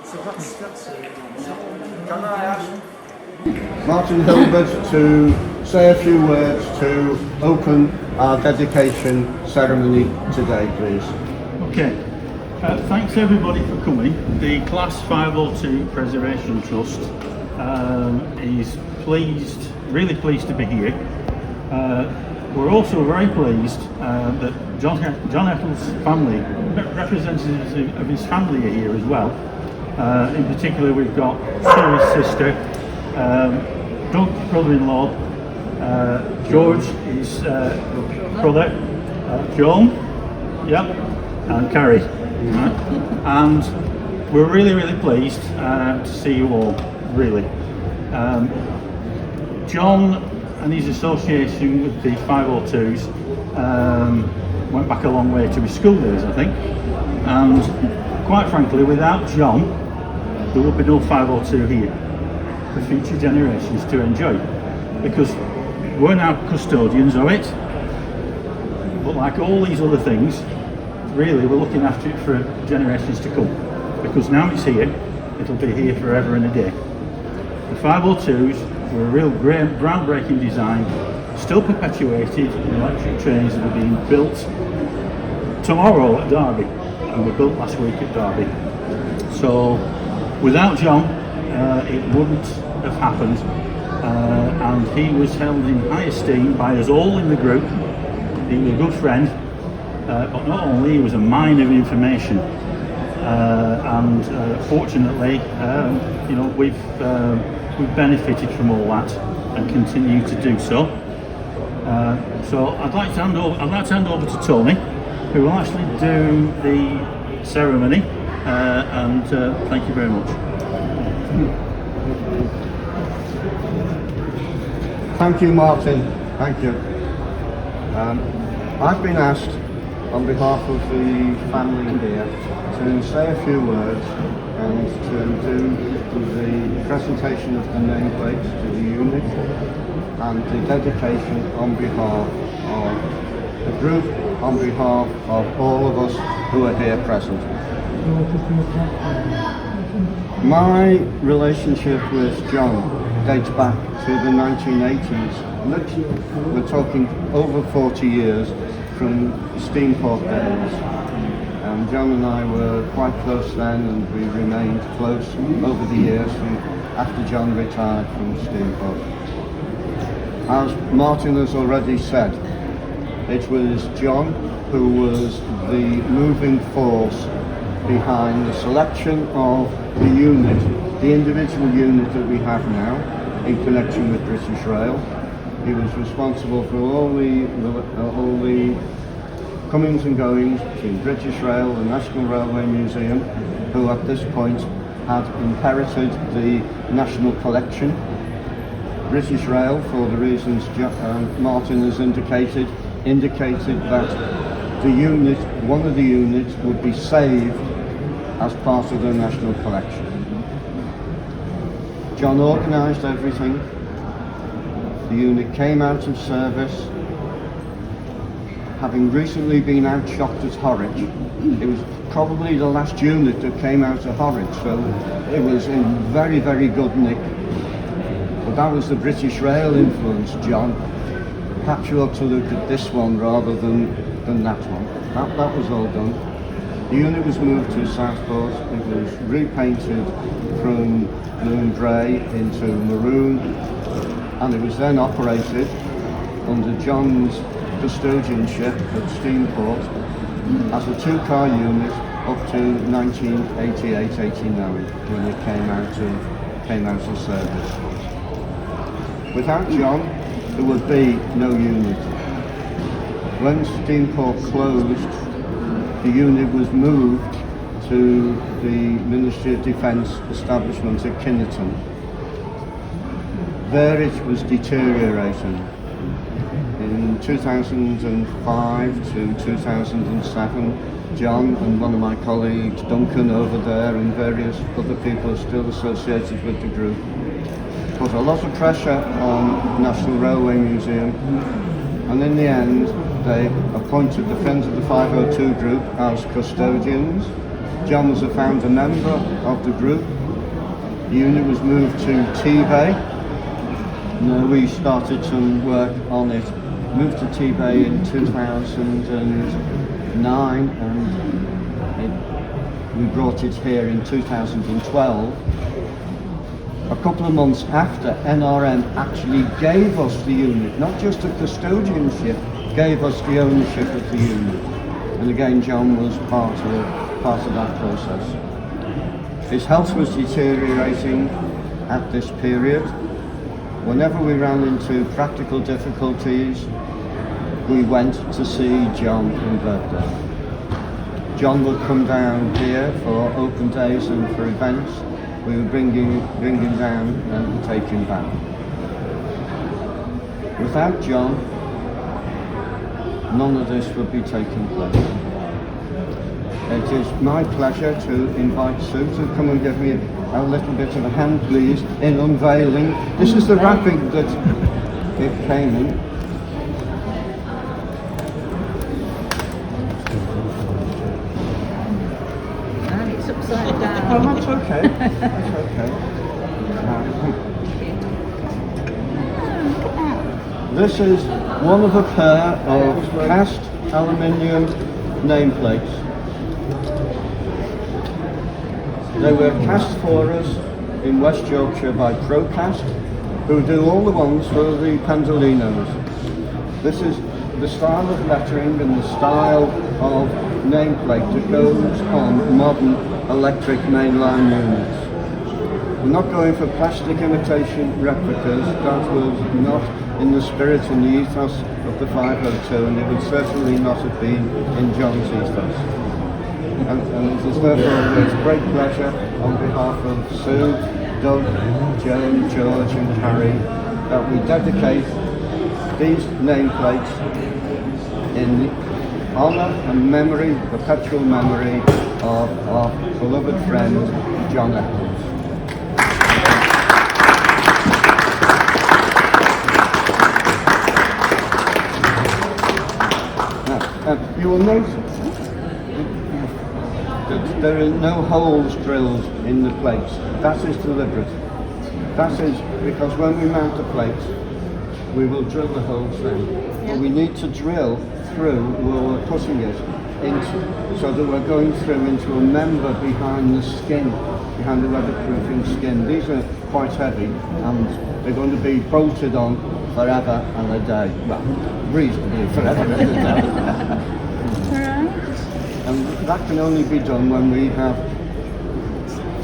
So that's can I ask Martin Hilbert to say a few words to open our dedication ceremony today, please. Okay, thanks everybody for coming. The Class 502 Preservation Trust is pleased, really pleased to be here. We're also very pleased that John Eccles' family, representatives of his family are here as well. In particular, we've got Stuart's sister, Doug's brother-in-law, George, his brother, John, and Carrie. Right? And we're really pleased to see you all, really. John and his association with the 502s went back a long way to his school days, I think. And quite frankly, without John, there would be no 502 here for future generations to enjoy. Because we're now custodians of it, but like all these other things, really we're looking after it for generations to come. Because now it's here, it'll be here forever and a day. The 502s were a real groundbreaking design, still perpetuated in electric trains that are being built tomorrow at Derby, and were built last week at Derby. So without John, it wouldn't have happened, and he was held in high esteem by us all in the group. He was a good friend, but not only, he was a mine of information, and fortunately, you know, we've benefited from all that and continue to do so. So I'd like to hand over to Tony, who will actually do the ceremony, and thank you very much. Thank you, Martin. Thank you. I've been asked on behalf of the family here to say a few words and to do the presentation of the nameplate to the unit and the dedication on behalf of the group, on behalf of all of us who are here present. My relationship with John dates back to the 1980s. Literally, we're talking over 40 years from Steamport days. John and I were quite close then, and we remained close over the years after John retired from Steamport. As Martin has already said, it was John who was the moving force behind the selection of the unit, the individual unit that we have now in connection with British Rail. He was responsible for all the comings and goings between British Rail, the National Railway Museum, who at this point had inherited the National Collection. British Rail, for the reasons Martin has indicated that the unit, one of the units, would be saved as part of the National Collection. John organised everything. The unit came out of service. Having recently been outshocked at Horwich, it was probably the last unit that came out of Horwich, so it was in very good nick. But that was the British Rail influence, John. Perhaps you ought to look at this one rather than that one. That was all done. The unit was moved to Southport. It was repainted from blue and grey into maroon, and it was then operated under John's custodianship at Steamport as a two-car unit up to 1988-89 when it came out of service. Without John, there would be no unit. When Steamport closed, the unit was moved to the Ministry of Defence establishment at Kinnerton. There it was deteriorating. In 2005 to 2007, John and one of my colleagues, Duncan over there, and various other people still associated with the group, put a lot of pressure on National Railway Museum, and in the end they appointed the Friends of the 502 group as custodians, John was a founder member of the group. The unit was moved to T-Bay. We started some work on it. Moved to T-Bay in 2009 and we brought it here in 2012. A couple of months after, NRM actually gave us the unit, not just a custodianship, gave us the ownership of the unit. And again, John was part of that process. His health was deteriorating at this period. Whenever we ran into practical difficulties, we went to see John in Birthday. John would come down here for open days and for events. We would bring him down and take him back. Without John, none of this would be taking place. It is my pleasure to invite Sue to come and give me a little bit of a hand, please, in unveiling. This is the wrapping that it came in. And it's upside down. Oh, that's okay. That's okay. This is one of a pair of cast aluminium nameplates. They were cast for us in West Yorkshire by Procast, who do all the ones for the Pendolinos. This is the style of lettering and the style of nameplate that goes on modern electric mainline units. We're not going for plastic imitation replicas. That was not in the spirit and the ethos of the 502, and it would certainly not have been in John's ethos. And it is therefore with great pleasure on behalf of Sue, Doug, Joan, George and Harry that we dedicate these nameplates in honour and memory, perpetual memory of our beloved friend John Eccles. You will note that there are no holes drilled in the plates. That is deliberate. That is because when we mount the plates, we will drill the holes then. But we need to drill through where we're putting it into, so that we're going through into a member behind the skin, behind the weatherproofing skin. These are quite heavy and they're going to be bolted on forever and a day. Well, reasonably forever and a day. And that can only be done when we have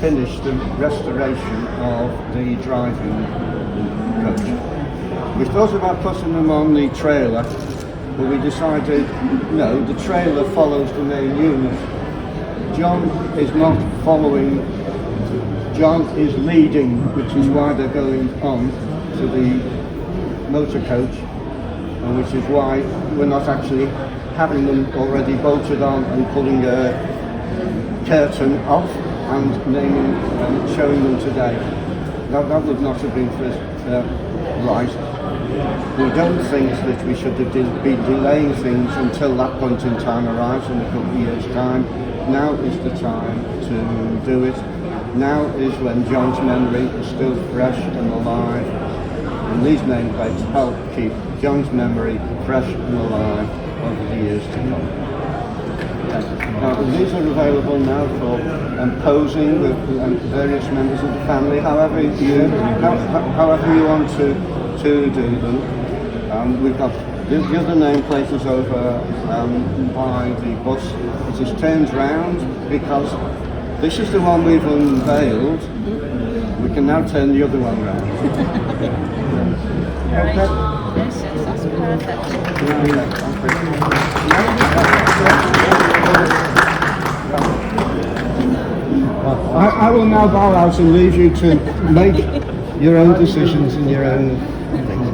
finished the restoration of the driving coach. We thought about putting them on the trailer, but we decided, no, the trailer follows the main unit. John is not following, John is leading, which is why they're going on to the motor coach, and which is why we're not actually having them already bolted on and pulling a curtain off and naming and showing them today. That would not have been right. We don't think that we should be delaying things until that point in time arrives in a couple of years' time. Now is the time to do it. Now is when John's memory is still fresh and alive, and these nameplates help keep John's memory fresh and alive over the years to come. Now, these are available now for posing with various members of the family, however you want to do them. We've got the other nameplate is over by the bus. It is turned round because this is the one we've unveiled. We can now turn the other one round. Right. Yes, that's perfect. I will now bow out and leave you to make your own decisions and your own things.